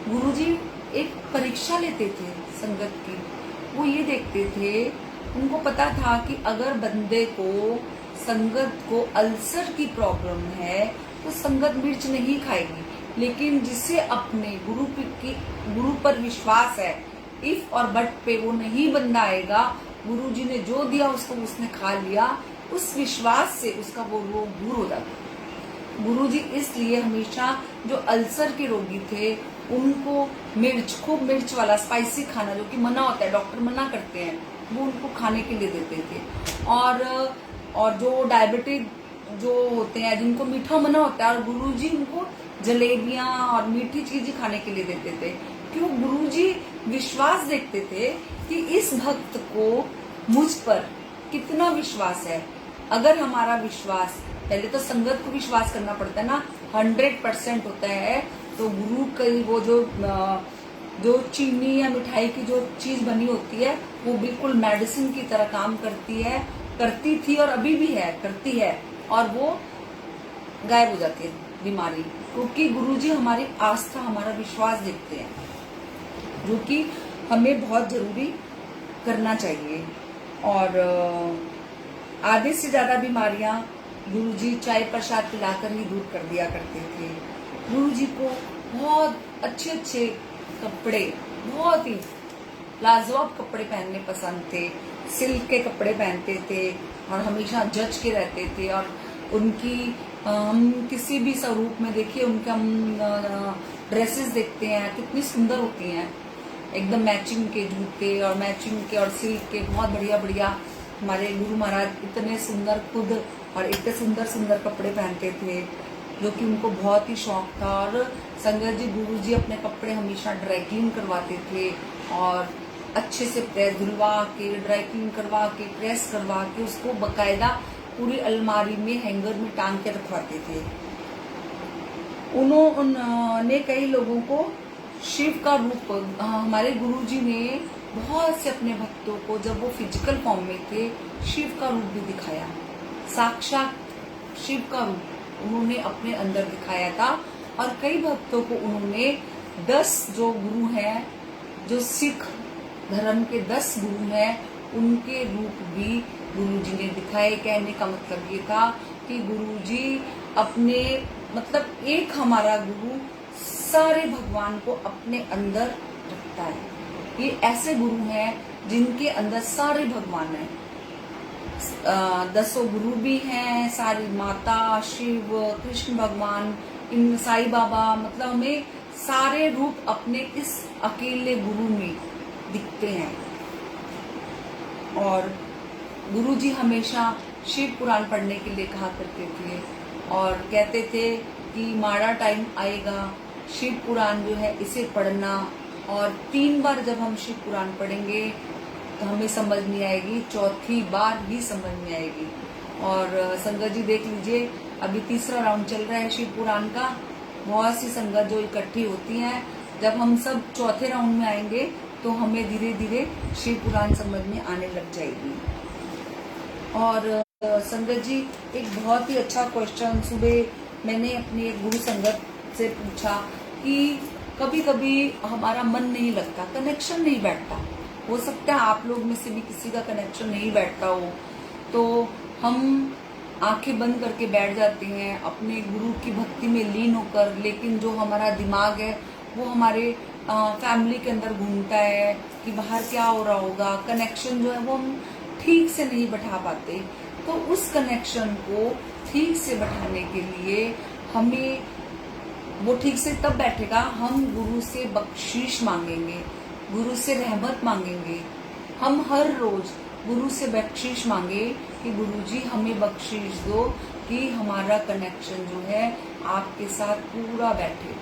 गुरुजी एक परीक्षा लेते थे संगत की। वो ये देखते थे, उनको पता था कि अगर बंदे को, संगत को अल्सर की प्रॉब्लम है तो संगत मिर्च नहीं खाएगी, लेकिन जिसे अपने गुरु पर विश्वास है, इफ और बट पे वो नहीं बंदा आएगा, गुरुजी ने जो दिया उसको उसने खा लिया, उस विश्वास से उसका वो रोग दूर हो जाता। गुरुजी इसलिए हमेशा जो अल्सर के रोगी थे उनको मिर्च, खूब मिर्च वाला स्पाइसी खाना, जो कि मना होता है, डॉक्टर मना करते हैं, वो उनको खाने के लिए देते थे। और जो डायबिटिक जो होते हैं, जिनको मीठा मना होता है, और गुरुजी उनको जलेबियां और मीठी चीजें खाने के लिए देते थे। क्यों? गुरुजी विश्वास देखते थे कि इस भक्त को मुझ पर कितना विश्वास है। अगर हमारा विश्वास, पहले तो संगत को विश्वास करना पड़ता है ना, 100% होता है, तो गुरु की वो जो चीनी या मिठाई की जो चीज बनी होती है, वो बिल्कुल मेडिसिन की तरह काम करती है, करती थी और अभी भी है, करती है, और वो गायब हो जाती है बीमारी, क्योंकि गुरुजी हमारी आस्था, हमारा विश्वास देखते हैं, जो कि हमें बहुत जरूरी करना चाहिए। और आधे से ज्यादा बीमारियां गुरुजी चाय प्रसाद पिलाकर ही दूर कर दिया करते थे। गुरुजी को बहुत अच्छे अच्छे कपड़े, बहुत ही लाजवाब कपड़े पहनने पसंद थे, सिल्क के कपड़े पहनते थे और हमेशा जच के रहते थे। और उनकी हम किसी भी स्वरूप में देखिए, उनके हम ड्रेसेस देखते हैं, कितनी सुंदर होती हैं, एकदम मैचिंग के जूते और मैचिंग के और सिल्क के, बहुत बढ़िया बढ़िया। हमारे गुरु महाराज इतने सुंदर खुद और इतने सुंदर सुंदर कपड़े पहनते थे, जो कि उनको बहुत ही शौक था। और संगत जी, गुरु जी अपने कपड़े हमेशा ड्राई क्लीन करवाते थे और अच्छे से प्रेस धुलवा के, ड्राई क्लीन करवा के, प्रेस करवा के उसको बकायदा पूरी अलमारी में हैंगर में टांग के रखवाते थे। उन्होंने कई लोगों को शिव का रूप, हमारे गुरुजी ने बहुत से अपने भक्तों को, जब वो फिजिकल फॉर्म में थे, शिव का रूप भी दिखाया। साक्षात शिव का रूप उन्होंने अपने अंदर दिखाया था। और कई भक्तों को उन्होंने 10 जो गुरु हैं, जो सिख धर्म के 10 गुरु हैं, उनके रूप भी गुरुजी ने दिखाए। कहने का मतलब ये था कि गुरुजी अपने, मतलब एक हमारा गुरु सारे भगवान को अपने अंदर रखता है। ये ऐसे गुरु हैं जिनके अंदर सारे भगवान हैं। 10 गुरु भी हैं, सारी माता, शिव, कृष्ण भगवान, इन साई बाबा, मतलब हमें सारे रूप अपने इस अकेले गुरु में दिखते हैं। और गुरुजी हमेशा शिव पुराण पढ़ने के लिए कहा करते थे और कहते थे कि माड़ा टाइम आएगा, शिव पुराण जो है इसे पढ़ना, और 3 बार जब हम शिव पुराण पढ़ेंगे तो हमें समझ नहीं आएगी, 4थी बार ही समझ में आएगी। और संगत जी देख लीजिए, अभी 3रा राउंड चल रहा है शिव पुराण का। बहुत सी संगत जो इकट्ठी होती हैं, जब हम सब 4थे राउंड में आएंगे तो हमें धीरे धीरे शिव पुराण समझ में आने लग जाएगी। और संगत जी, एक बहुत ही अच्छा क्वेश्चन सुबह मैंने अपनी एक गुरु संगत से पूछा कि कभी कभी हमारा मन नहीं लगता, कनेक्शन नहीं बैठता। हो सकता है आप लोग में से भी किसी का कनेक्शन नहीं बैठता हो, तो हम आंखें बंद करके बैठ जाते हैं अपने गुरु की भक्ति में लीन होकर, लेकिन जो हमारा दिमाग है वो हमारे फैमिली के अंदर घूमता है कि बाहर क्या हो रहा होगा। कनेक्शन जो है वो हम ठीक से नहीं बैठा पाते। तो उस कनेक्शन को ठीक से बैठाने के लिए हमें, वो ठीक से तब बैठेगा, हम गुरु से बख्शीश मांगेंगे, गुरु से रहमत मांगेंगे। हम हर रोज गुरु से बख्शीश मांगे कि गुरुजी हमें बख्शीश दो कि हमारा कनेक्शन जो है आपके साथ पूरा बैठे।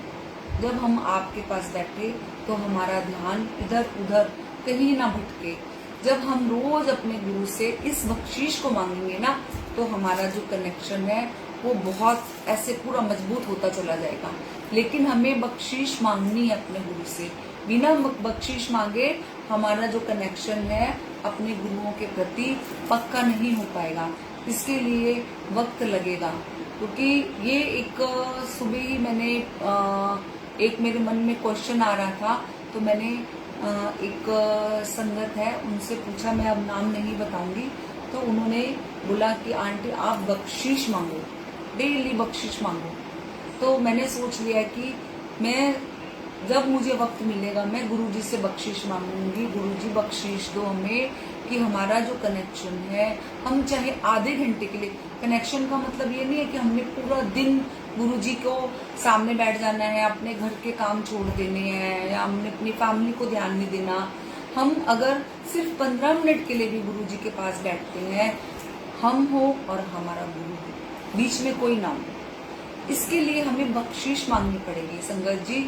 जब हम आपके पास बैठे तो हमारा ध्यान इधर उधर कहीं ना भटके। जब हम रोज अपने गुरु से इस बख्शीश को मांगेंगे ना, तो हमारा जो कनेक्शन है वो बहुत ऐसे पूरा मजबूत होता चला जाएगा। लेकिन हमें बख्शीश मांगनी है अपने गुरु से। बिना बख्शीश मांगे हमारा जो कनेक्शन है अपने गुरुओं के प्रति पक्का नहीं हो पाएगा। इसके लिए वक्त लगेगा, क्योंकि ये एक सुबह ही मैंने एक मेरे मन में क्वेश्चन आ रहा था, तो मैंने एक संगत है उनसे पूछा, मैं अब नाम नहीं बताऊंगी, तो उन्होंने बोला कि आंटी आप बख्शीश मांगो, डेली बख्शीश मांगो। तो मैंने सोच लिया कि मैं जब मुझे वक्त मिलेगा मैं गुरुजी से बख्शीश मांगूंगी, गुरुजी बख्शीश दो हमें कि हमारा जो कनेक्शन है, हम चाहे आधे घंटे के लिए, कनेक्शन का मतलब ये नहीं है कि हमने पूरा दिन गुरुजी को सामने बैठ जाना है, अपने घर के काम छोड़ देने हैं या हमने अपनी फैमिली को ध्यान नहीं देना। हम अगर सिर्फ 15 मिनट के लिए भी गुरु जी के पास बैठते हैं, हम हो और हमारा गुरु हो, बीच में कोई ना हो, इसके लिए हमें बख्शीश मांगनी पड़ेगी। संगत जी,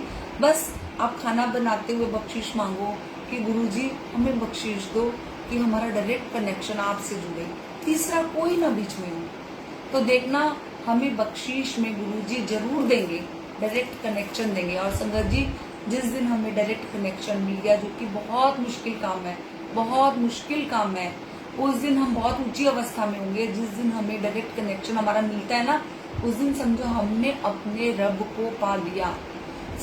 बस आप खाना बनाते हुए बख्शीश मांगो कि गुरु जी हमें बख्शीश दो कि हमारा डायरेक्ट कनेक्शन आपसे जुड़े, तीसरा कोई ना बीच में हो। तो देखना, हमें बख्शीश में गुरु जी जरूर देंगे, डायरेक्ट कनेक्शन देंगे। और संगत जी, जिस दिन हमें डायरेक्ट कनेक्शन मिल गया, जो कि बहुत मुश्किल काम है, बहुत मुश्किल काम है, उस दिन हम बहुत ऊंची अवस्था में होंगे। जिस दिन हमें डायरेक्ट कनेक्शन हमारा मिलता है ना, उस दिन समझो हमने अपने रब को पा लिया।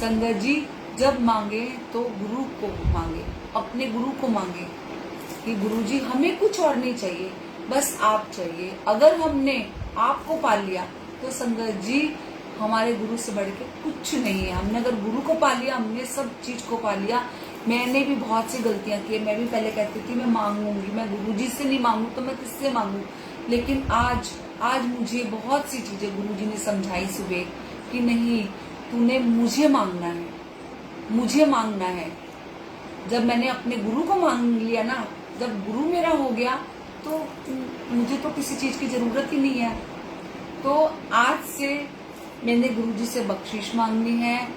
संगत जी, जब मांगे तो गुरु को मांगे, अपने गुरु को मांगे कि गुरु जी हमें कुछ और नहीं चाहिए, बस आप चाहिए। अगर हमने आपको पा लिया तो संगत जी, हमारे गुरु से बढ़ के कुछ नहीं है। हमने अगर गुरु को पा लिया, हमने सब चीज को पा लिया। मैंने भी बहुत सी गलतियां की, मैं भी पहले कहती थी मैं मांगूंगी, मैं गुरुजी से नहीं मांगू तो मैं किससे मांगू। लेकिन आज मुझे बहुत सी चीजें गुरुजी ने समझाई सुबह कि नहीं, तूने मुझे मांगना है, मुझे मांगना है। जब मैंने अपने गुरु को मांग लिया ना, जब गुरु मेरा हो गया, तो मुझे तो किसी चीज की जरूरत ही नहीं है। तो आज से मैंने गुरुजी से बख्शीश मांगनी है,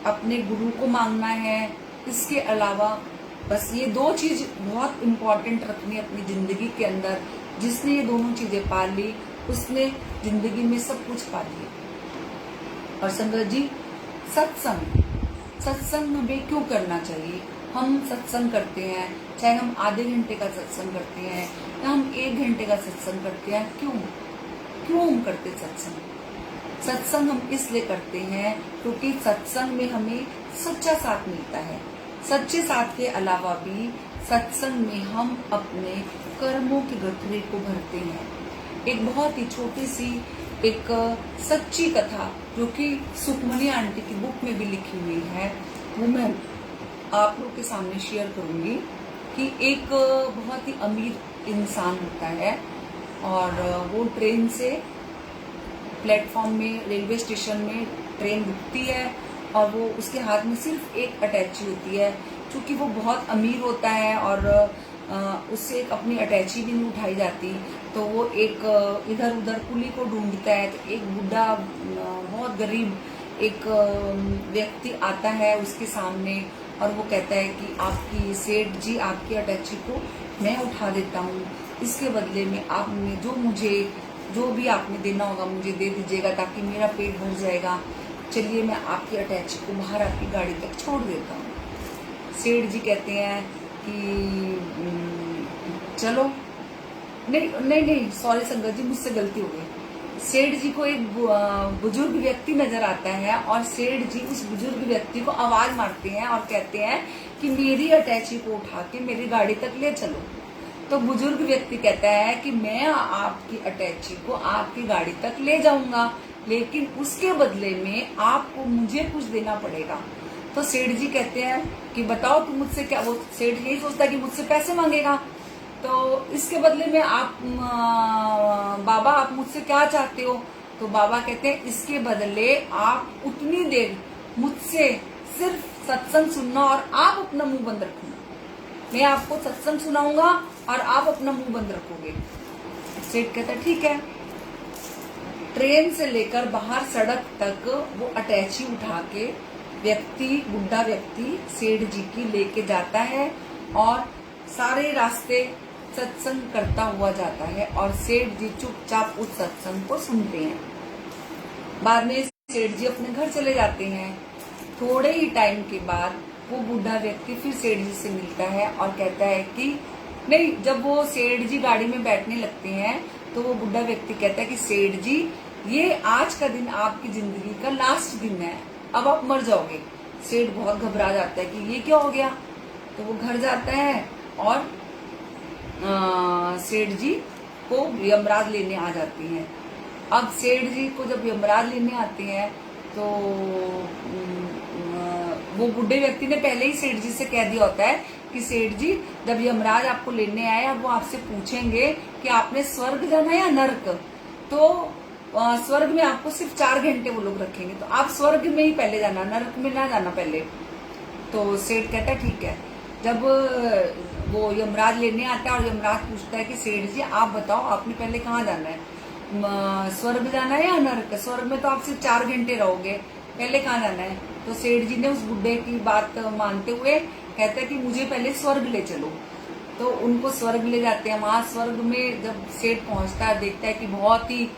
अपने गुरु को मांगना है। इसके अलावा बस ये दो चीज बहुत इम्पोर्टेंट रखनी है अपनी जिंदगी के अंदर। जिसने ये दोनों चीजें पा ली, उसने जिंदगी में सब कुछ पा लिया। और संगत जी, सत्संग हमें क्यों करना चाहिए? हम सत्संग करते हैं, चाहे हम आधे घंटे का सत्संग करते हैं या हम 1 घंटे का सत्संग करते हैं, क्यों हम करते सत्संग हम इसलिए करते हैं क्योंकि सत्संग में हमें सच्चा साथ मिलता है। सच्चे साथ के अलावा भी सत्संग में हम अपने कर्मों की गठरी को भरते हैं। एक बहुत ही छोटी सी एक सच्ची कथा जो कि सुखमनी आंटी की बुक में भी लिखी हुई है, वो मैं आप लोग के सामने शेयर करूंगी। कि एक बहुत ही अमीर इंसान होता है और वो ट्रेन से प्लेटफॉर्म में, रेलवे स्टेशन में ट्रेन रुकती है और वो उसके हाथ में सिर्फ एक अटैची होती है। क्योंकि वो बहुत अमीर होता है और उससे एक अपनी अटैची भी नहीं उठाई जाती, तो वो एक इधर उधर कुली को ढूंढता है। तो एक बुढ़ा बहुत गरीब एक व्यक्ति आता है उसके सामने और वो कहता है कि आपकी सेठ जी, आपकी अटैची को मैं उठा देता हूँ, इसके बदले में आपने जो भी आपने देना होगा मुझे दे दीजिएगा ताकि मेरा पेट भर जाएगा। चलिए मैं आपकी अटैची को बाहर आपकी गाड़ी तक छोड़ देता हूँ। सेठ जी कहते हैं कि चलो, नहीं, सॉरी संगत जी, मुझसे गलती हो गई। सेठ जी को एक बुजुर्ग व्यक्ति नजर आता है और सेठ जी उस बुजुर्ग व्यक्ति को आवाज मारते हैं और कहते हैं कि मेरी अटैची को उठा के मेरी गाड़ी तक ले चलो। तो बुजुर्ग व्यक्ति कहता है कि मैं आपकी अटैची को आपकी गाड़ी तक ले जाऊंगा, लेकिन उसके बदले में आपको मुझे कुछ देना पड़ेगा। तो सेठ जी कहते हैं कि बताओ तुम मुझसे क्या। वो सेठ यही सोचता है कि मुझसे पैसे मांगेगा, तो इसके बदले में आप बाबा आप मुझसे क्या चाहते हो? तो बाबा कहते हैं इसके बदले आप उतनी देर मुझसे सिर्फ सत्संग सुनना और आप अपना मुंह बंद रखना। मैं आपको सत्संग सुनाऊंगा और आप अपना मुंह बंद रखोगे। सेठ कहता ठीक है। ट्रेन से लेकर बाहर सड़क तक वो अटैची उठा के बुढ़ा व्यक्ति सेठ जी की लेके जाता है और सारे रास्ते सत्संग करता हुआ जाता है और सेठ जी चुपचाप उस सत्संग को सुनते हैं। बाद में सेठ जी अपने घर चले जाते हैं। थोड़े ही टाइम के बाद वो बुढ़ा व्यक्ति फिर सेठ जी से मिलता है और कहता है कि नहीं, जब वो सेठ जी गाड़ी में बैठने लगते हैं तो वो बुढ़ा व्यक्ति कहता है कि सेठ जी, ये आज का दिन आपकी जिंदगी का लास्ट दिन है, अब आप मर जाओगे। सेठ बहुत घबरा जाता है कि ये क्या हो गया। तो वो घर जाता है और सेठ जी को यमराज लेने आ जाती हैं। अब सेठ जी को जब यमराज लेने आते हैं तो वो बुढ़े व्यक्ति ने पहले ही सेठ जी से कह दिया होता है कि सेठ जी, जब यमराज आपको लेने आए अब वो आपसे पूछेंगे कि आपने स्वर्ग जाना या नर्क, तो स्वर्ग में आपको सिर्फ 4 घंटे वो लोग रखेंगे, तो आप स्वर्ग में ही पहले जाना, नर्क में ना जाना पहले। तो सेठ कहता है ठीक है। जब वो यमराज लेने आता है और यमराज पूछता है कि सेठ जी आप बताओ आपने पहले कहाँ जाना है, स्वर्ग जाना है या नरक? स्वर्ग में तो आप सिर्फ 4 घंटे रहोगे, पहले कहाँ जाना है? तो सेठ जी ने उस बुड्ढे की बात मानते हुए कहता है कि मुझे पहले स्वर्ग ले चलो। तो उनको स्वर्ग ले जाते हैं। वहां स्वर्ग में जब सेठ पहुंचता है देखता है कि बहुत ही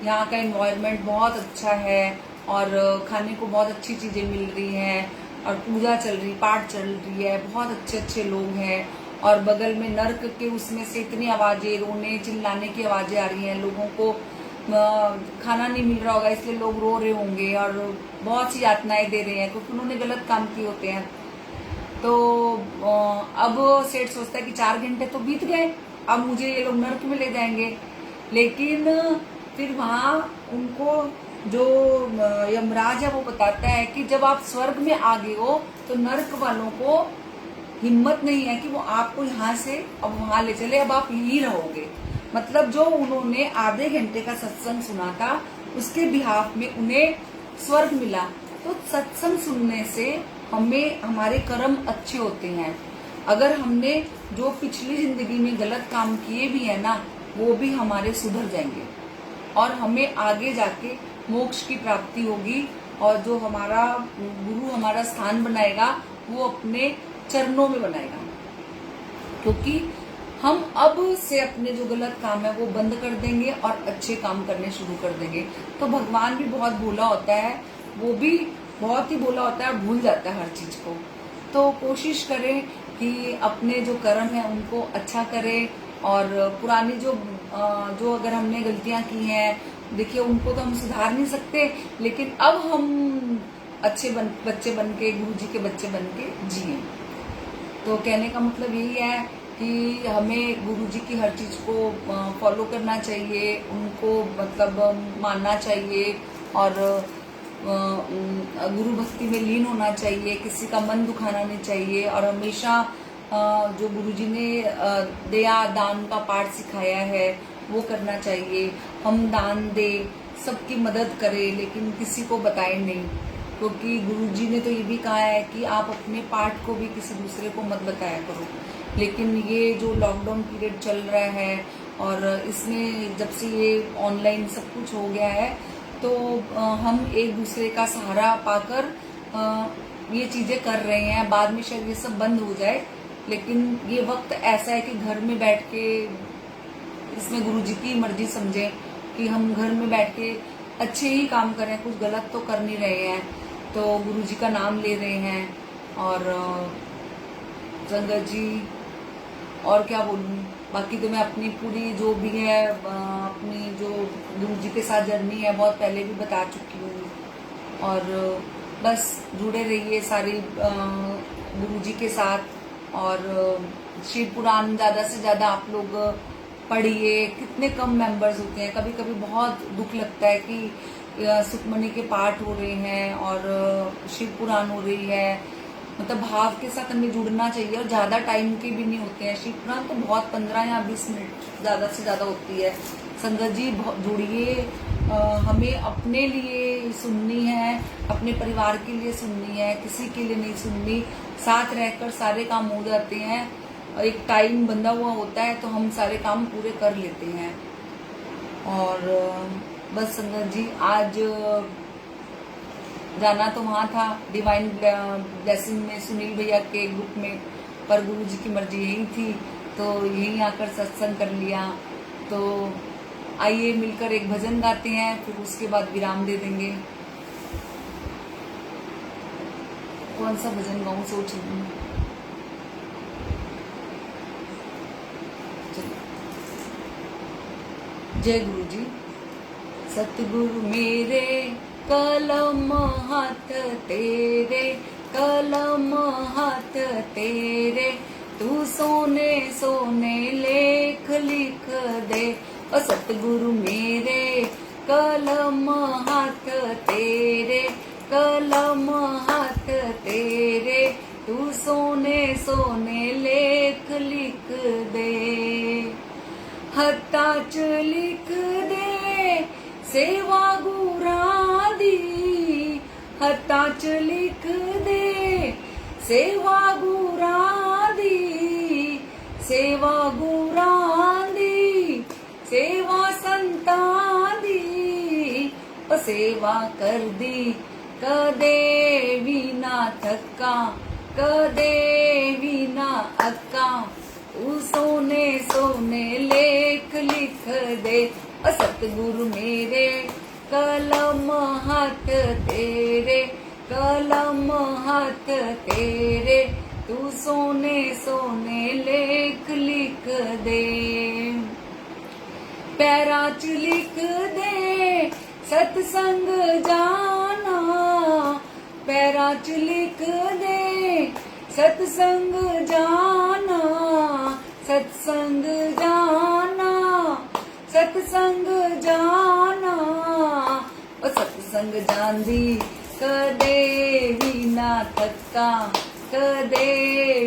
यहाँ का एनवायरनमेंट बहुत अच्छा है और खाने को बहुत अच्छी चीजें मिल रही हैं और पूजा चल रही, पाठ चल रही है, बहुत अच्छे अच्छे लोग हैं। और बगल में नर्क के उसमें से इतनी आवाजें, रोने चिल्लाने की आवाजें आ रही हैं, लोगों को खाना नहीं मिल रहा होगा इसलिए लोग रो रहे होंगे और बहुत सी यातनाएं दे रहे हैं क्योंकि उन्होंने गलत काम किए होते हैं। तो अब सेठ सोचता है कि 4 घंटे तो बीत गए, अब मुझे ये लोग नर्क में ले जाएंगे। लेकिन फिर वहां उनको जो यमराज है वो बताता है कि जब आप स्वर्ग में आ गए हो तो नर्क वालों को हिम्मत नहीं है कि वो आपको यहाँ से अब वहां ले चले, अब आप यहीं रहोगे। मतलब जो उन्होंने आधे घंटे का सत्संग सुना था उसके बिहाफ में उन्हें स्वर्ग मिला। तो सत्संग सुनने से हमें हमारे कर्म अच्छे होते हैं। अगर हमने जो पिछली जिंदगी में गलत काम किए भी है ना वो भी हमारे सुधर जाएंगे और हमें आगे जाके मोक्ष की प्राप्ति होगी। और जो हमारा गुरु हमारा स्थान बनाएगा वो अपने चरणों में बनाएगा, क्योंकि हम अब से अपने जो गलत काम है वो बंद कर देंगे और अच्छे काम करने शुरू कर देंगे। तो भगवान भी बहुत भोला होता है, वो भी बहुत ही भोला होता है, भूल जाता है हर चीज को। तो कोशिश करें कि अपने जो कर्म है उनको अच्छा करें और पुरानी जो अगर हमने गलतियां की हैं, देखिए उनको तो हम सुधार नहीं सकते, लेकिन अब हम अच्छे बच्चे बन के, गुरु जी के बच्चे बन के जिए। तो कहने का मतलब यही है कि हमें गुरु जी की हर चीज को फॉलो करना चाहिए, उनको मतलब मानना चाहिए और गुरु भक्ति में लीन होना चाहिए, किसी का मन दुखाना नहीं चाहिए। और हमेशा जो गुरु जी ने दया दान का पाठ सिखाया है वो करना चाहिए। हम दान दें, सबकी मदद करें, लेकिन किसी को बताएं नहीं, क्योंकि गुरु जी ने तो ये भी कहा है कि आप अपने पाठ को भी किसी दूसरे को मत बताया करो। लेकिन ये जो लॉकडाउन पीरियड चल रहा है और इसमें जब से ये ऑनलाइन सब कुछ हो गया है तो हम एक दूसरे का सहारा पाकर ये चीजें कर रहे हैं। बाद में शायद ये सब बंद हो जाए, लेकिन ये वक्त ऐसा है कि घर में बैठ के इसमें गुरु जी की मर्जी समझें कि हम घर में बैठ के अच्छे ही काम करें, कुछ गलत तो कर नहीं रहे हैं। तो गुरु जी का नाम ले रहे हैं और संगत जी और क्या बोलूं, बाकी तो मैं अपनी पूरी जो भी है अपनी जो गुरु जी के साथ जर्नी है बहुत पहले भी बता चुकी हूँ। और बस जुड़े रहिए सारे गुरु जी के साथ और शिव पुराण ज़्यादा से ज़्यादा आप लोग पढ़िए। कितने कम मेंबर्स होते हैं, कभी कभी बहुत दुख लगता है कि सुखमणि के पाठ हो रहे हैं और शिव पुराण हो रही है, मतलब भाव के साथ हमें जुड़ना चाहिए और ज्यादा टाइम के भी नहीं होते हैं। शिव पुराण तो बहुत 15 या 20 मिनट ज्यादा से ज्यादा होती है। संगत जी जुड़िए, हमें अपने लिए सुननी है, अपने परिवार के लिए सुननी है, किसी के लिए नहीं सुननी। साथ रहकर सारे काम हो जाते हैं, एक टाइम बंधा हुआ होता है तो हम सारे काम पूरे कर लेते हैं। और बस संगत जी आज जाना तो वहां था डिवाइन ब्लेसिंग में सुनील भैया के ग्रुप में, पर गुरु जी की मर्जी यही थी तो यहीं आकर सत्संग कर लिया। तो आइए मिलकर एक भजन गाते हैं, फिर उसके बाद विराम दे देंगे। कौन सा भजन गाऊं सोच रही हूँ। जय गुरु जी। सतगुरु मेरे कलम हाथ तेरे, कलम हाथ तेरे, तू सोने सोने लेख लिख दे। ओ सतगुरु मेरे कलम हाथ तेरे, कलम हाथ तेरे, तू सोने सोने लेख लिख दे। हत्था च लिख दे सेवा गुरां दी, हत्था च लिख दे सेवा गुरां दी, सेवा गुरां दी, सेवा संतां दी, ओ सेवा कर दी कदे भी ना थका, कदे भी ना अक्का। तू सोने सोने लेख लिख दे, ओ सतगुरु मेरे कलम हाथ तेरे, कलम हाथ तेरे। तू सोने सोने लेख लिख दे, पैरां च लिख दे सतसंग जाना, पैरां च लिख दे सतसंग जाना, सतसंग जाना, सतसंग जाना। ओ सतसंग जांदी कदे भी ना थका, कदे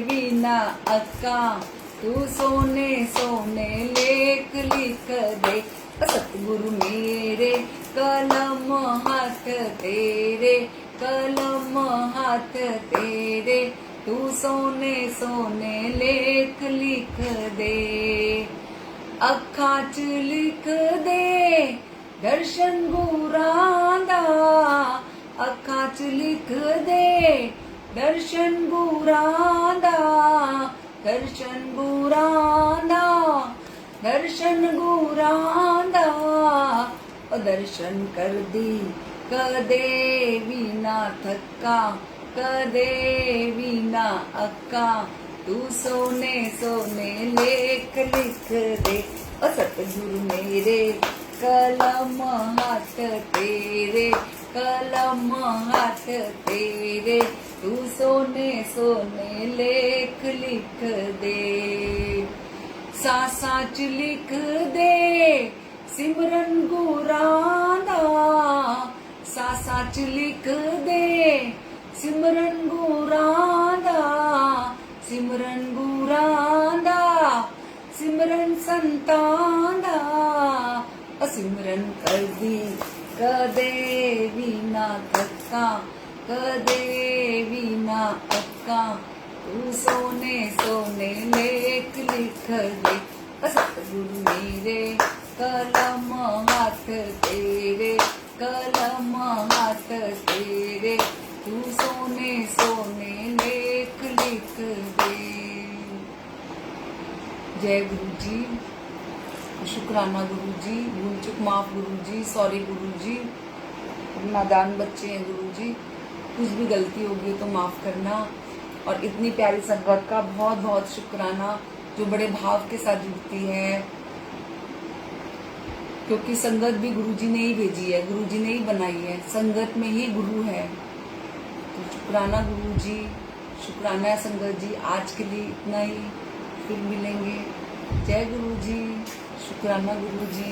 भी ना अक्का। तू सोने सोने लेख लिख दे, सतगुरु मेरे कलम हाथ तेरे, कलम हाथ तेरे। तू सोने सोने लेख लिख दे, अखां च लिख दे दर्शन गुरां दा, अखां च लिख दे दर्शन गुरां दा, दर्शन गुरां दा, दर्शन गुरां दा। ओ दर्शन कर दी कदे भी ना थका, कदे भी ना अक्का। तू सोने सोने लेख लिख दे, ओ सतगुरु मेरे कलम हाथ तेरे, कलम हाथ तेरे। तू सोने सोने लेख लिख दे, सासां च लिख दे सिमरन गुरां दा, सासां च लिख दे सिमरन गुरां दा, सिमरन गुरां दा, सिमरन संतां दा। सिमरन कर दी कदे भी ना थका, कदे भी ना अक्का। तू सोने सोने लेख लिख दे, सतगुरु मेरे कलम हाथ तेरे, कलम हाथ तेरे। तू सोने सोने लेख लिख दे। जय गुरु जी, शुक्राना गुरु जी, भूल चुक माफ गुरु जी, सॉरी गुरु जी, नादान बच्चे हैं गुरु जी, कुछ भी गलती होगी तो माफ करना। और इतनी प्यारी संगत का बहुत बहुत शुक्राना जो बड़े भाव के साथ जुड़ती है, क्योंकि संगत भी गुरुजी ने ही भेजी है, गुरुजी ने ही बनाई है, संगत में ही गुरु है। तो शुक्राना गुरुजी, शुक्राना संगत जी। आज के लिए इतना ही, फिर मिलेंगे। जय गुरुजी, शुक्राना गुरुजी।